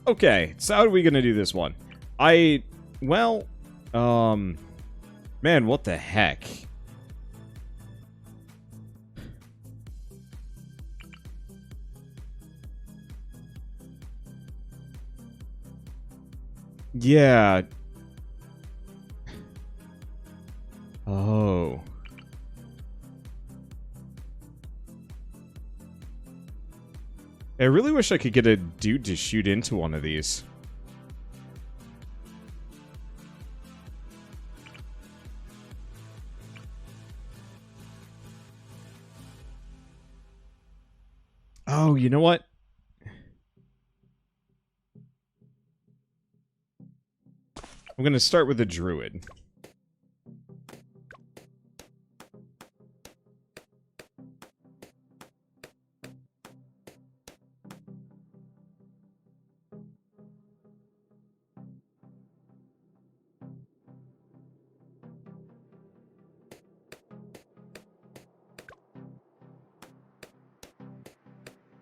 Okay, so how are we gonna do this one? Well, man, what the heck? Yeah. Oh. I really wish I could get a dude to shoot into one of these. Oh, you know what? I'm gonna start with a druid.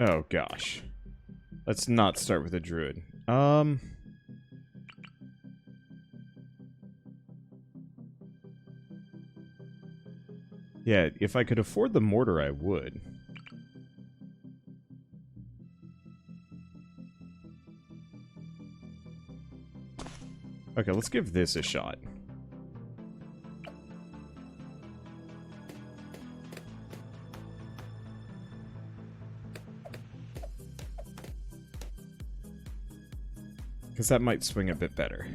Oh, gosh. Let's not start with a druid. Yeah, if I could afford the mortar, I would. Okay, let's give this a shot. Because that might swing a bit better.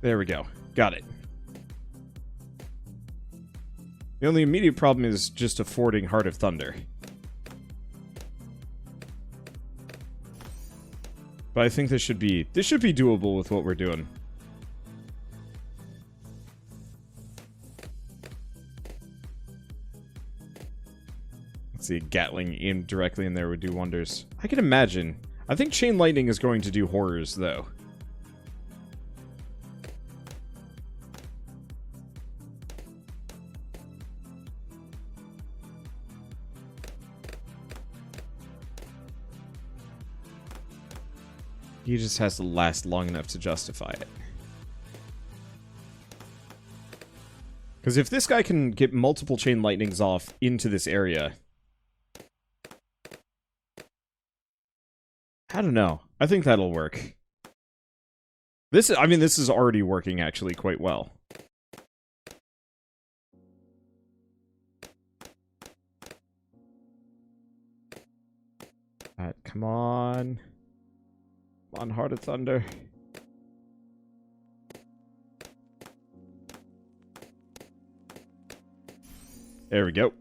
There we go. Got it. The only immediate problem is just affording Heart of Thunder. But I think this should be doable with what we're doing. Let's see, Gatling aimed directly in there would do wonders. I can imagine. I think Chain Lightning is going to do horrors, though. He just has to last long enough to justify it. Because if this guy can get multiple Chain Lightnings off into this area... I don't know. I think that'll work. This is already working actually quite well. Alright, come on. Come on, Heart of Thunder. There we go.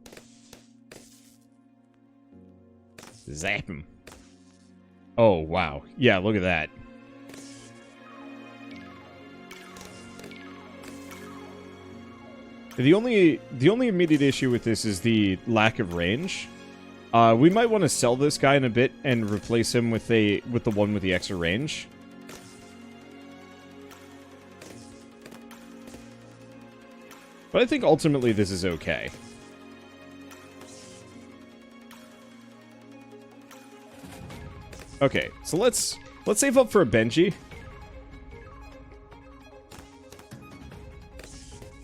Zap him. Oh, wow. Yeah, look at that. The only immediate issue with this is the lack of range. We might want to sell this guy in a bit and replace him with the one with the extra range. But I think ultimately this is okay. Okay, so let's save up for a Benji.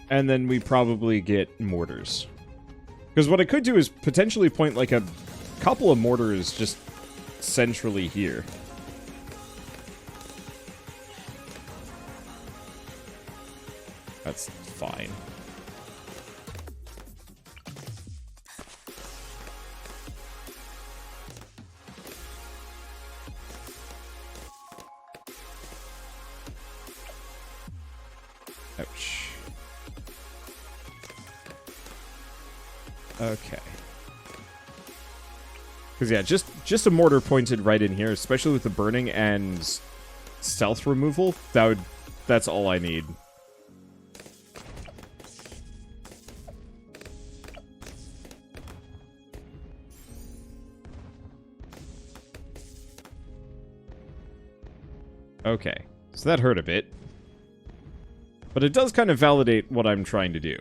And then we probably get mortars. Because what I could do is potentially point like a couple of mortars just centrally here. That's fine. Ouch. Okay. Because, yeah, just a mortar pointed right in here, especially with the burning and stealth removal, that's all I need. Okay. So that hurt a bit. But it does kind of validate what I'm trying to do.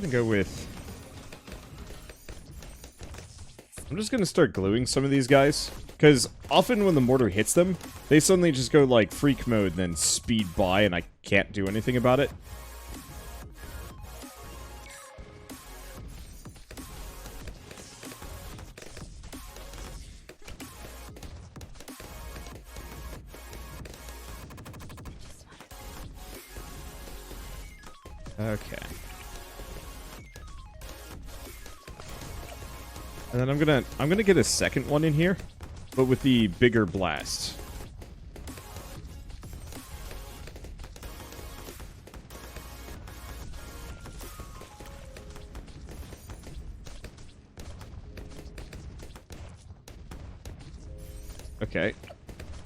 gonna go with... I'm just gonna start gluing some of these guys. Because often when the mortar hits them, they suddenly just go like freak mode and then speed by and I can't do anything about it. Okay. And then I'm gonna get a second one in here, but with the bigger blast. Okay.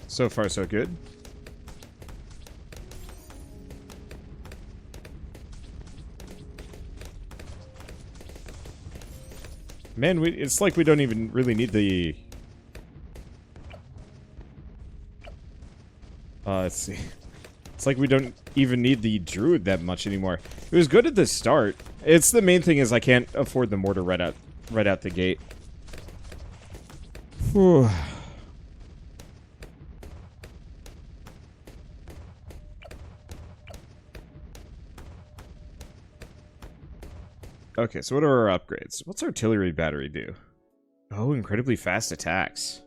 So far so good. Man, it's like we don't even really need the... let's see. It's like we don't even need the druid that much anymore. It was good at the start. It's the main thing is I can't afford the mortar right out the gate. Whew. Okay, so what are our upgrades? What's artillery battery do? Oh, incredibly fast attacks.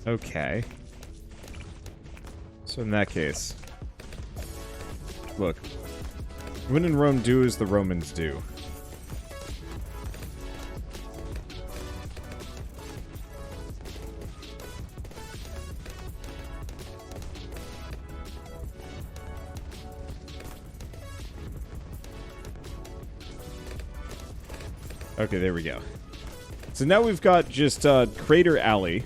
Okay. So in that case... Look. When in Rome, do as the Romans do. Okay, there we go. So now we've got just Crater Alley.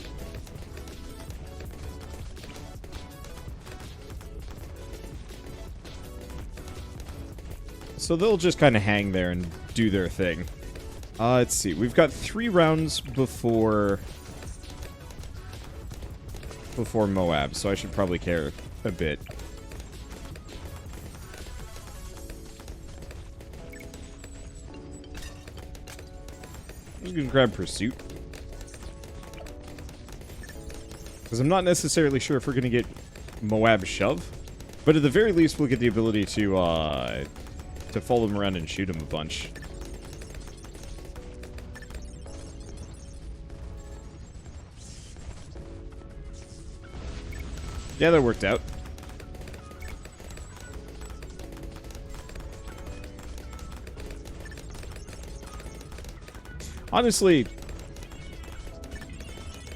So they'll just kind of hang there and do their thing. Let's see. We've got 3 rounds before Moab, so I should probably care a bit. I'm gonna grab Pursuit. Because I'm not necessarily sure if we're gonna get Moab Shove. But at the very least, we'll get the ability to follow him around and shoot him a bunch. Yeah, that worked out. Honestly,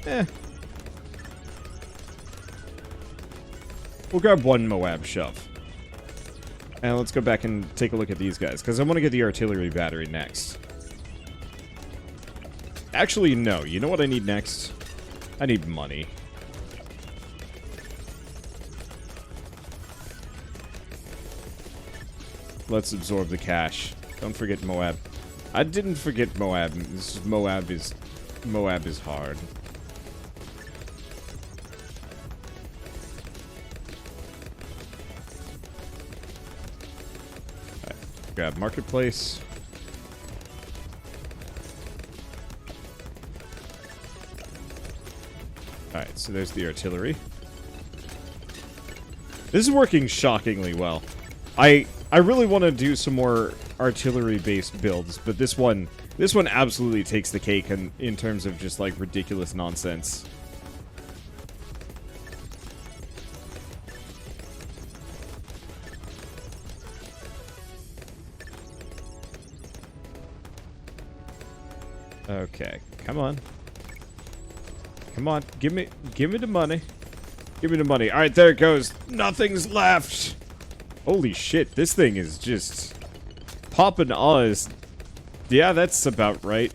we'll grab 1 Moab Shove. And let's go back and take a look at these guys, because I want to get the artillery battery next. Actually, no. You know what I need next? I need money. Let's absorb the cash. Don't forget Moab. I didn't forget Moab. Moab is hard. Alright, grab Marketplace. Alright, so there's the artillery. This is working shockingly well. I really want to do some more artillery-based builds, but this one absolutely takes the cake in terms of just, like, ridiculous nonsense. Okay, come on. Come on, give me the money. Give me the money. Alright, there it goes. Nothing's left! Holy shit, this thing is just popping Oz. Yeah, that's about right.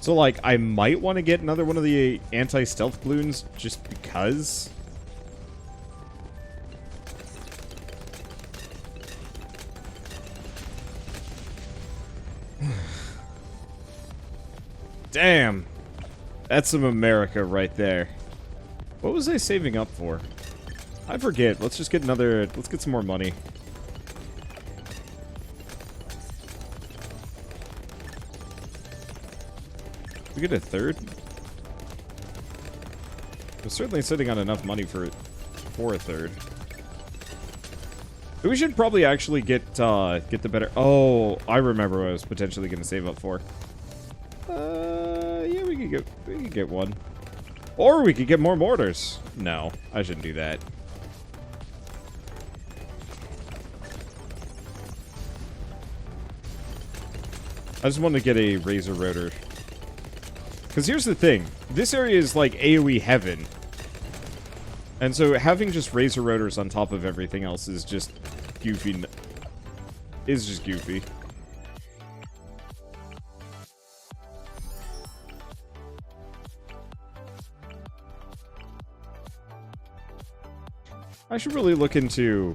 So, like, I might want to get another one of the anti-stealth balloons just because. Damn. That's some America right there. What was I saving up for? I forget. Let's just get another... Let's get some more money. We get a third? We're certainly sitting on enough money for a third. We should probably actually get the better... Oh, I remember what I was potentially going to save up for. Yeah, we could get one. Or we could get more mortars. No, I shouldn't do that. I just want to get a Razor Rotor. Because here's the thing. This area is like AoE heaven. And so having just Razor Rotors on top of everything else is just goofy. Is just goofy. I should really look into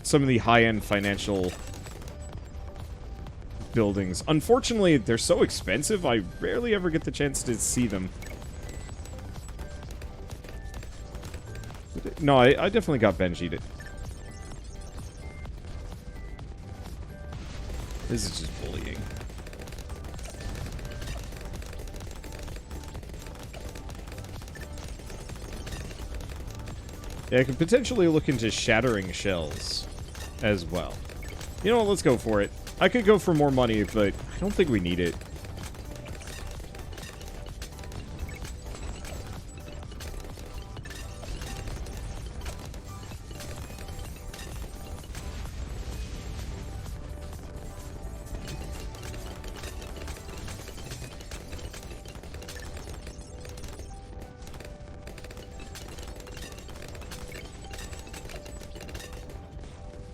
some of the high-end financial buildings. Unfortunately, they're so expensive, I rarely ever get the chance to see them. No, I definitely got Benji'd. This is just bullying. Yeah, I could potentially look into shattering shells as well. You know what, let's go for it. I could go for more money, but I don't think we need it.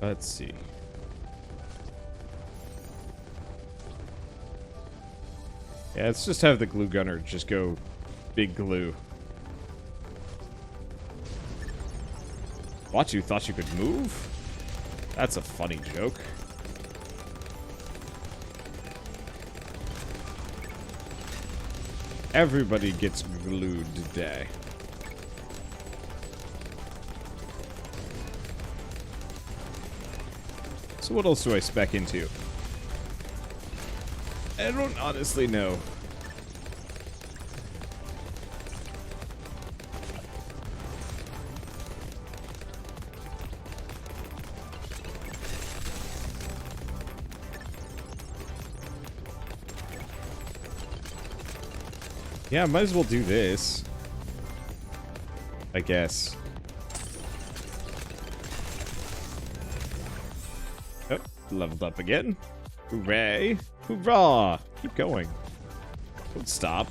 Let's see. Yeah, let's just have the glue gunner just go big glue. What, you thought you could move? That's a funny joke. Everybody gets glued today. So what else do I spec into? I don't honestly know. Yeah, might as well do this, I guess. Oh, leveled up again. Hooray! Hoorah! Keep going. Don't stop.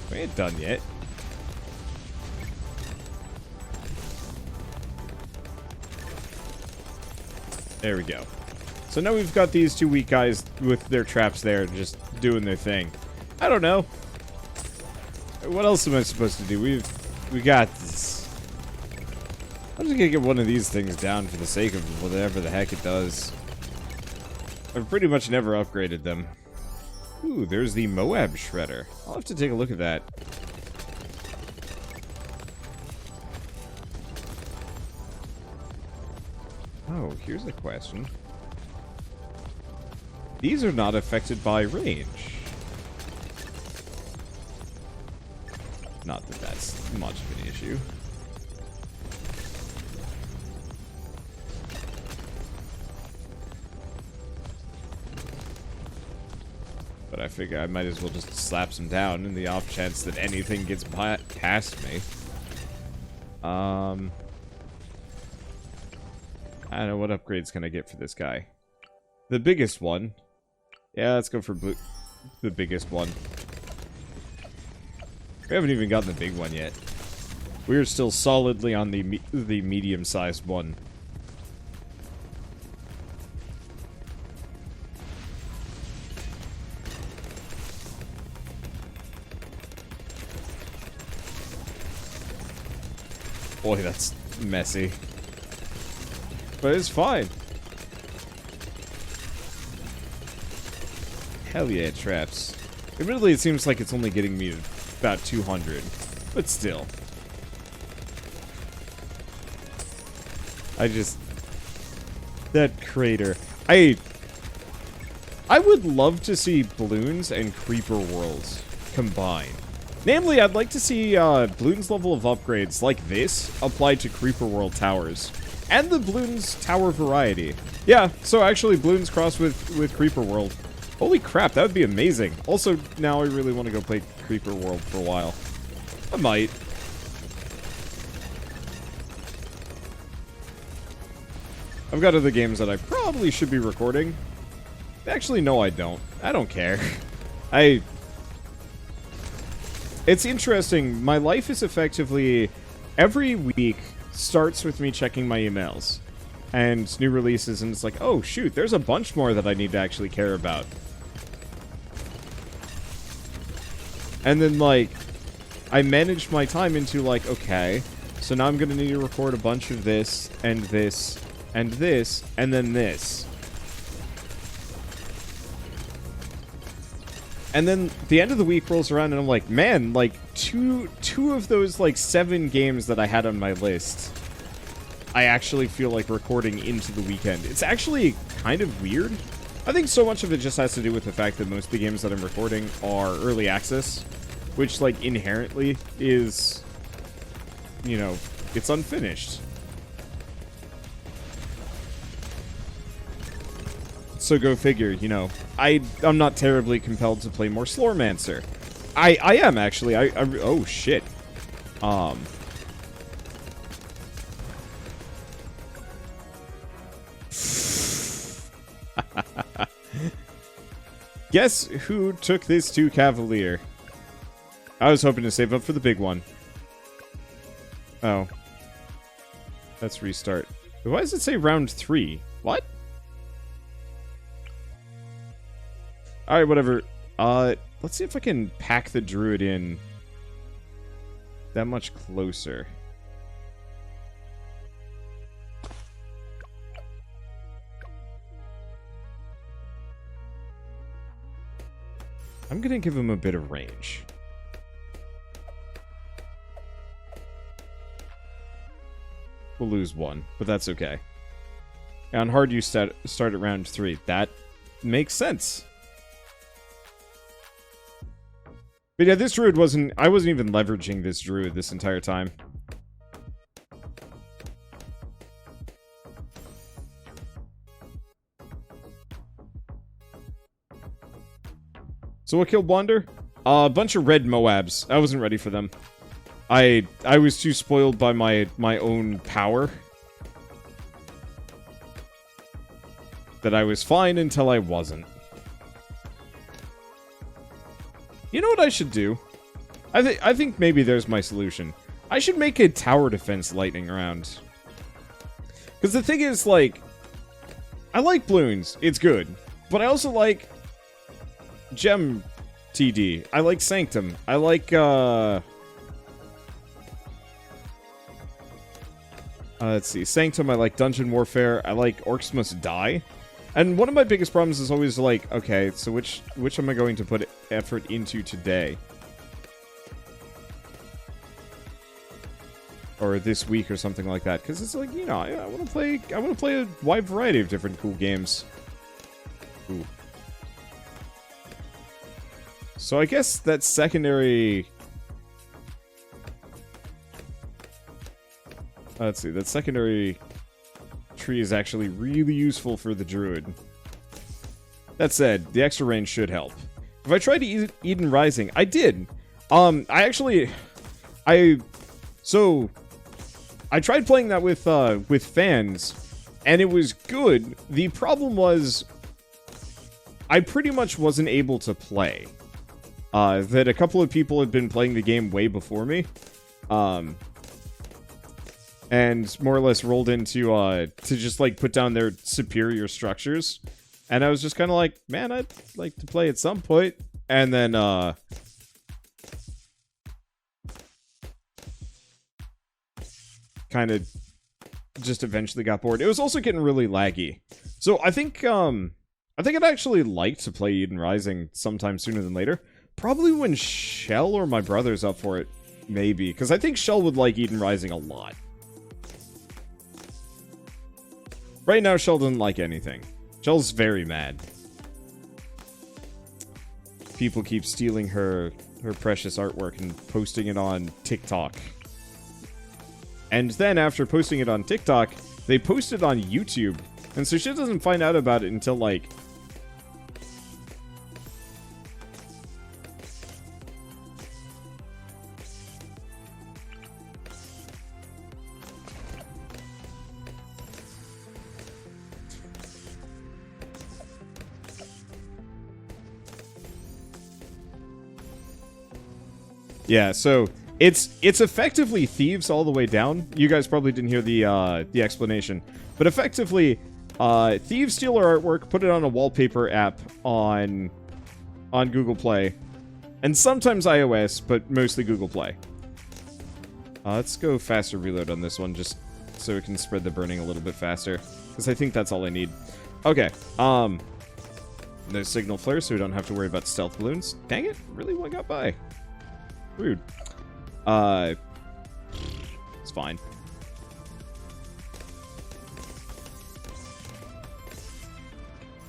We ain't done yet. There we go. So now we've got these two weak guys with their traps there, just doing their thing. I don't know. What else am I supposed to do? We got this. I'm just gonna get one of these things down for the sake of whatever the heck it does. I've pretty much never upgraded them. Ooh, there's the Moab Shredder. I'll have to take a look at that. Oh, here's a question. These are not affected by range. Not that that's much of an issue. But I figure I might as well just slap some down in the off chance that anything gets past me. I don't know, what upgrades can I get for this guy? The biggest one. Yeah, let's go for the biggest one. We haven't even gotten the big one yet. We're still solidly on the medium-sized one. Boy, that's messy. But it's fine. Hell yeah, traps. Admittedly, it seems like it's only getting me to about 200. But still. That crater. I would love to see Bloons and Creeper Worlds combine. Namely, I'd like to see Bloons level of upgrades like this applied to Creeper World towers. And the Bloons tower variety. Yeah, so actually Bloons crossed with Creeper World. Holy crap, that would be amazing. Also, now I really want to go play Creeper World for a while. I might. I've got other games that I probably should be recording. Actually, no, I don't. I don't care. It's interesting. My life is effectively... Every week starts with me checking my emails. And new releases, and it's like, oh, shoot, there's a bunch more that I need to actually care about. And then, like, I manage my time into, like, okay, so now I'm gonna need to record a bunch of this, and this, and this, and then this. And then the end of the week rolls around and I'm like, man, like, two of those, like, 7 games that I had on my list, I actually feel like recording into the weekend. It's actually kind of weird. I think so much of it just has to do with the fact that most of the games that I'm recording are early access, which, like, inherently is, you know, it's unfinished. So go figure, you know. I'm not terribly compelled to play more Sloremancer. I am, actually. Oh, shit. Guess who took this to Cavalier? I was hoping to save up for the big one. Oh. Let's restart. Why does it say round 3? What? Alright, whatever. Let's see if I can pack the druid in that much closer. I'm gonna give him a bit of range. We'll lose 1, but that's okay. On hard, you start at round 3. That makes sense. But yeah, this druid I wasn't even leveraging this druid this entire time. So what killed Wander? A bunch of red Moabs. I wasn't ready for them. I was too spoiled by my own power. That I was fine until I wasn't. You know what I should do? I think maybe there's my solution. I should make a tower defense lightning round. Because the thing is, like, I like Bloons. It's good. But I also like Gem TD. I like Sanctum. I like, let's see. Sanctum, I like Dungeon Warfare. I like Orcs Must Die. And one of my biggest problems is always like, okay, so which am I going to put effort into today? Or this week or something like that. Because it's like, you know, I want to play a wide variety of different cool games. Ooh. So I guess that secondary... let's see, that secondary tree is actually really useful for the druid. That said, the extra range should help. If I tried to Eden Rising, I did. I tried playing that with fans, and it was good. The problem was, I pretty much wasn't able to play. That a couple of people had been playing the game way before me. And more or less rolled into, to just, like, put down their superior structures. And I was just kind of like, man, I'd like to play at some point. And then, kind of just eventually got bored. It was also getting really laggy. So I think I'd actually like to play Eden Rising sometime sooner than later. Probably when Shell or my brother's up for it, maybe. Because I think Shell would like Eden Rising a lot. Right now, Shell doesn't like anything. Shell's very mad. People keep stealing her precious artwork and posting it on TikTok. And then after posting it on TikTok, they post it on YouTube. And so she doesn't find out about it until, like... Yeah, so it's effectively Thieves all the way down. You guys probably didn't hear the explanation, but effectively, Thieves steal our artwork, put it on a wallpaper app on Google Play, and sometimes iOS, but mostly Google Play. Let's go faster reload on this one, just so it can spread the burning a little bit faster, because I think that's all I need. Okay, no signal flare, so we don't have to worry about stealth balloons. Dang it, really one got by. Rude. It's fine.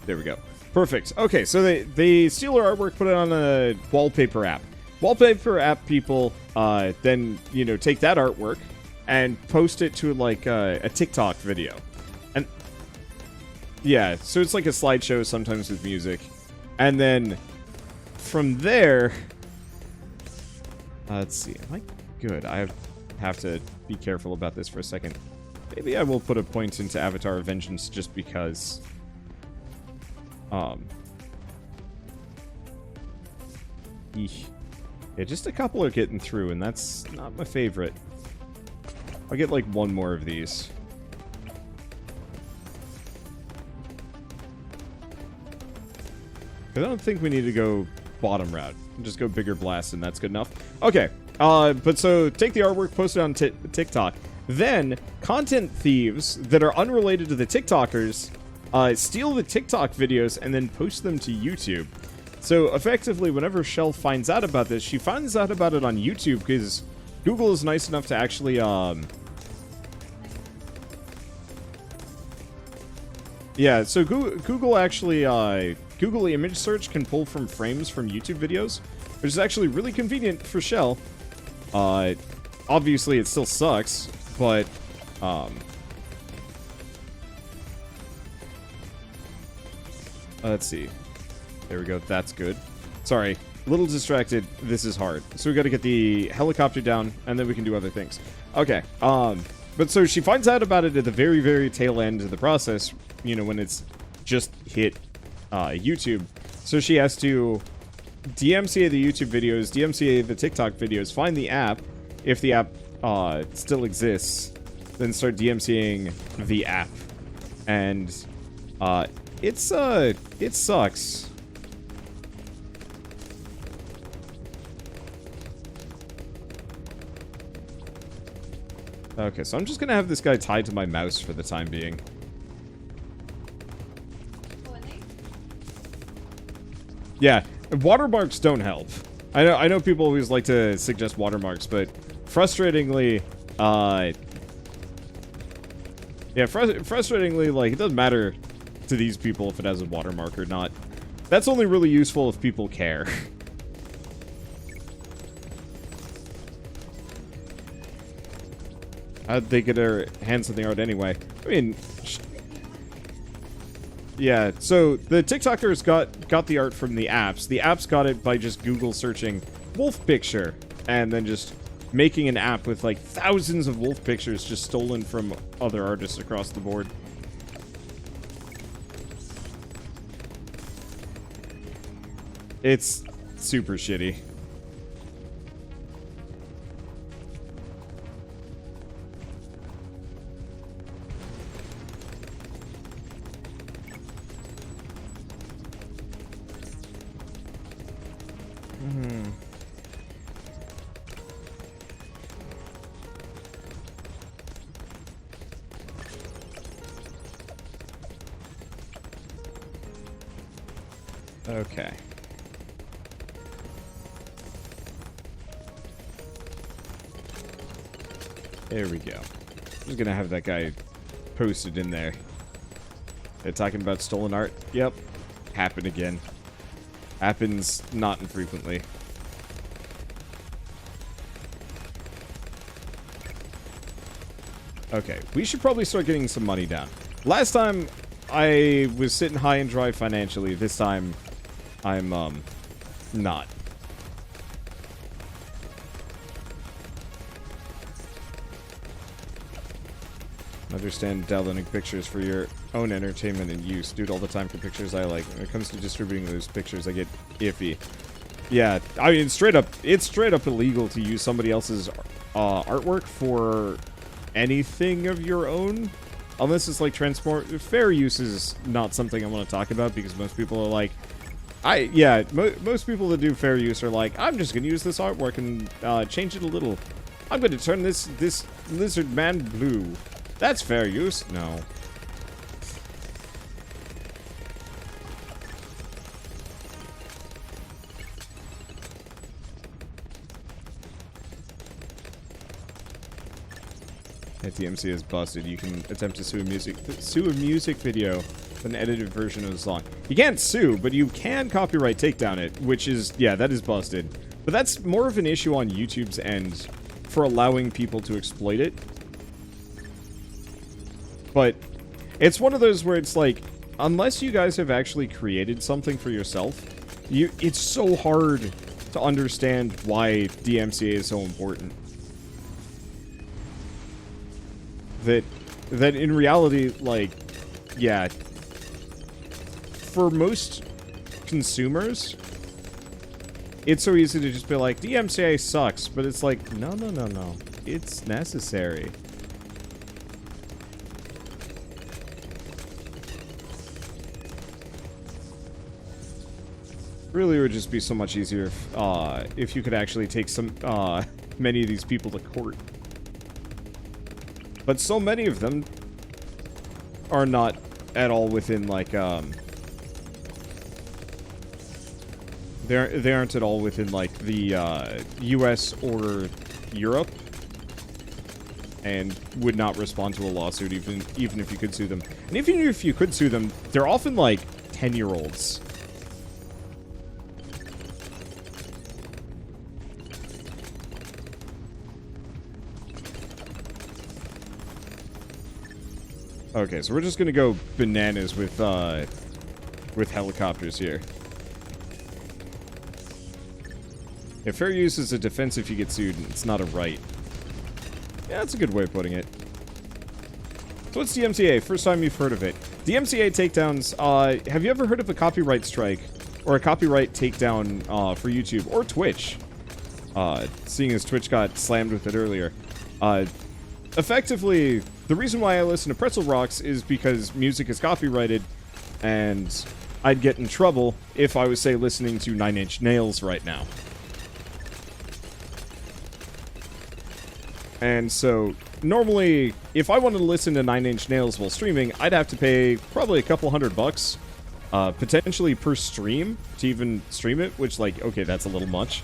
There we go. Perfect. Okay, so they steal our artwork, put it on a wallpaper app. Wallpaper app people, then, you know, take that artwork and post it to, like, a TikTok video. And, yeah, so it's like a slideshow, sometimes with music. And then, from there... let's see. Am I good? I have to be careful about this for a second. Maybe I will put a point into Avatar of Vengeance just because. Yeah, just a couple are getting through, and that's not my favorite. I'll get like one more of these. I don't think we need to go bottom route. Just go bigger blast, and that's good enough. Okay, but so take the artwork, post it on TikTok. Then, content thieves that are unrelated to the TikTokers steal the TikTok videos and then post them to YouTube. So, effectively, whenever Shell finds out about this, she finds out about it on YouTube because Google is nice enough to actually, yeah, so Google actually, Google image search can pull from frames from YouTube videos, which is actually really convenient for Shell. Obviously it still sucks, but, let's see. There we go, that's good. Sorry, a little distracted, this is hard. So we gotta get the helicopter down, and then we can do other things. Okay, but so she finds out about it at the very, very tail end of the process, you know, when it's just hit YouTube. So she has to DMCA the YouTube videos, DMCA the TikTok videos, find the app, if the app still exists, then start DMCAing the app. And it sucks. Okay, so I'm just gonna have this guy tied to my mouse for the time being. Yeah, watermarks don't help. I know people always like to suggest watermarks, but frustratingly, yeah, frustratingly, like, it doesn't matter to these people if it has a watermark or not. That's only really useful if people care. How'd they get their hands on the art anyway? I mean, yeah, so the TikTokers got the art from the apps. The apps got it by just Google searching wolf picture and then just making an app with like thousands of wolf pictures just stolen from other artists across the board. It's super shitty. Okay. There we go. I'm just gonna have that guy posted in there. They're talking about stolen art. Yep. Happen again. Happens not infrequently. Okay, we should probably start getting some money down. Last time, I was sitting high and dry financially. This time, I'm, not. Understand downloading pictures for your own entertainment and use. Do it all the time for pictures I like. When it comes to distributing those pictures, I get iffy. Yeah, I mean, it's straight up illegal to use somebody else's artwork for anything of your own. Unless it's like transport. Fair use is not something I want to talk about because most people are like, most people that do fair use are like, I'm just going to use this artwork and change it a little. I'm going to turn this lizard man blue. That's fair use. No. If the DMCA is busted, you can attempt to sue a music video with an edited version of the song. You can't sue, but you can copyright takedown it, which is, yeah, that is busted. But that's more of an issue on YouTube's end for allowing people to exploit it. But it's one of those where it's like, unless you guys have actually created something for yourself, it's so hard to understand why DMCA is so important. That in reality, like, yeah, for most consumers, it's so easy to just be like, DMCA sucks, but it's like, no, it's necessary. Really, it would just be so much easier if you could actually take some many of these people to court. But so many of them are not at all within, like, they aren't at all within, like, the US or Europe, and would not respond to a lawsuit even if you could sue them. And even if you could sue them, they're often like 10-year-olds. Okay, so we're just gonna go bananas with helicopters here. If fair use is a defense if you get sued, it's not a right. Yeah, that's a good way of putting it. So what's DMCA? First time you've heard of it. DMCA takedowns, have you ever heard of a copyright strike? Or a copyright takedown for YouTube? Or Twitch? Seeing as Twitch got slammed with it earlier. Effectively, the reason why I listen to Pretzel Rocks is because music is copyrighted, and I'd get in trouble if I was, say, listening to Nine Inch Nails right now. And so, normally, if I wanted to listen to Nine Inch Nails while streaming, I'd have to pay probably a couple $100, potentially per stream, to even stream it, which, like, okay, that's a little much.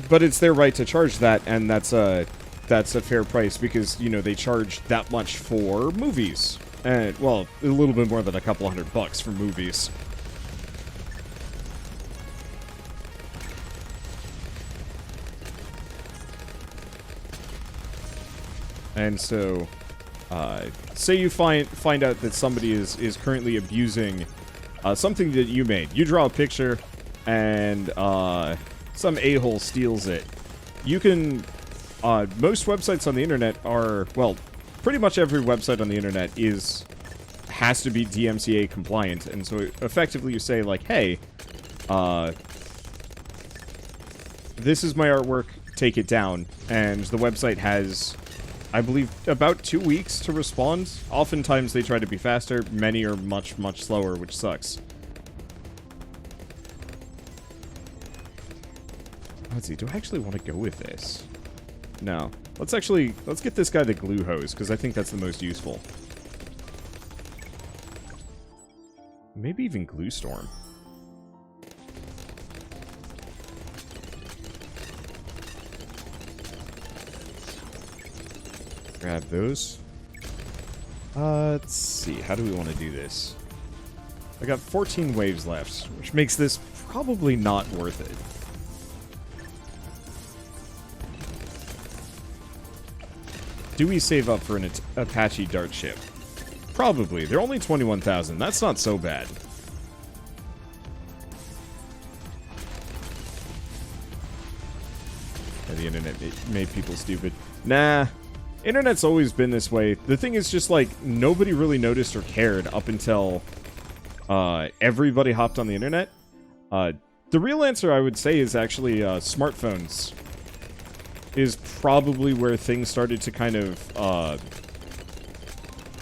But it's their right to charge that, and that's a fair price because, you know, they charge that much for movies. And, well, a little bit more than a couple $100 for movies. And so, say you find out that somebody is currently abusing something that you made. You draw a picture, and some a-hole steals it. You can... most websites on the internet are... Well, pretty much every website on the internet has to be DMCA compliant. And so, effectively, you say, like, hey, this is my artwork, take it down. And the website has... I believe about 2 weeks to respond. Oftentimes they try to be faster. Many are much, much slower, which sucks. Let's see, do I actually want to go with this? No. Let's get this guy the glue hose, because I think that's the most useful. maybe even Glue Storm. Grab those. Let's see. How do we want to do this? I got 14 waves left, which makes this probably not worth it. Do we save up for an Apache dart ship? Probably. They're only 21,000. That's not so bad. Yeah, the internet made people stupid. Nah. Internet's always been this way. The thing is just, like, nobody really noticed or cared up until everybody hopped on the internet. The real answer, I would say, is actually smartphones. Is probably where things started to kind of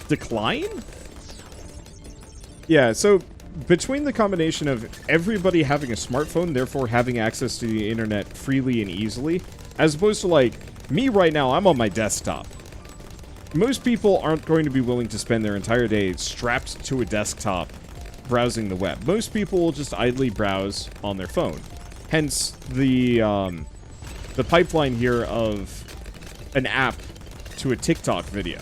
decline? Yeah, so between the combination of everybody having a smartphone, therefore having access to the internet freely and easily, as opposed to, like, me right now, I'm on my desktop. Most people aren't going to be willing to spend their entire day strapped to a desktop browsing the web. Most people will just idly browse on their phone. Hence, the pipeline here of an app to a TikTok video.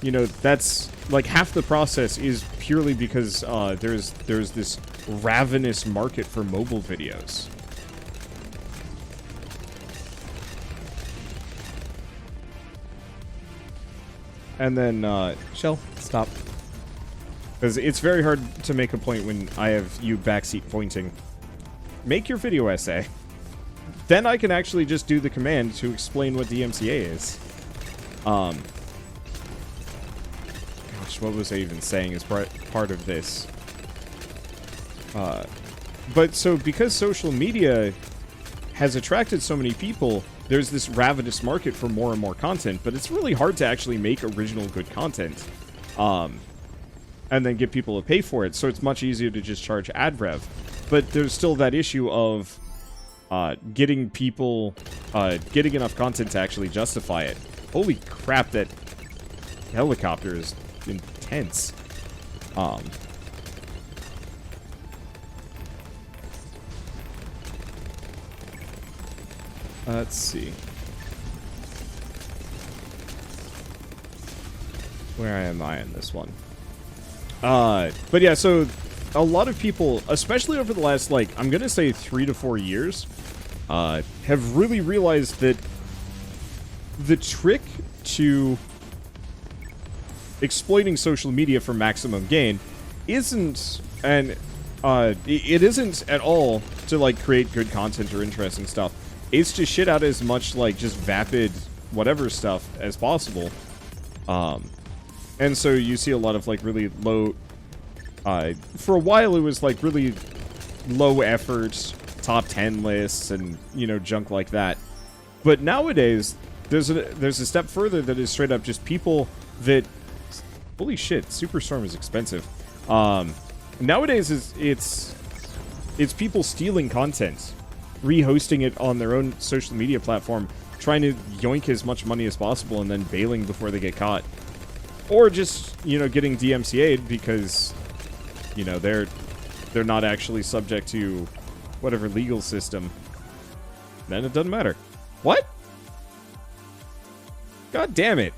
You know, that's, like, half the process is purely because there's this ravenous market for mobile videos. And then, Shell, stop. Because it's very hard to make a point when I have you backseat pointing. Make your video essay. Then I can actually just do the command to explain what DMCA is. Gosh, what was I even saying as part of this? But so, because social media has attracted so many people, there's this ravenous market for more and more content, but it's really hard to actually make original good content. And then get people to pay for it, so it's much easier to just charge ad rev. But there's still that issue of getting people, getting enough content to actually justify it. Holy crap, that helicopter is intense. Let's see. Where am I in this one? But yeah, so a lot of people, especially over the last, like, I'm gonna say 3 to 4 years, have really realized that the trick to exploiting social media for maximum gain isn't, and it isn't at all to, like, create good content or interesting stuff. It's to shit out as much, like, just vapid whatever stuff as possible. And so you see a lot of, like, really low, for a while it was, like, really low effort top 10 lists and, you know, junk like that. But nowadays, there's a step further that is straight up just people that, holy shit, Superstorm is expensive. Nowadays it's people stealing content, rehosting it on their own social media platform, trying to yoink as much money as possible and then bailing before they get caught. Or just, you know, getting DMCA'd because, you know, they're not actually subject to whatever legal system. Then it doesn't matter. What? God damn it.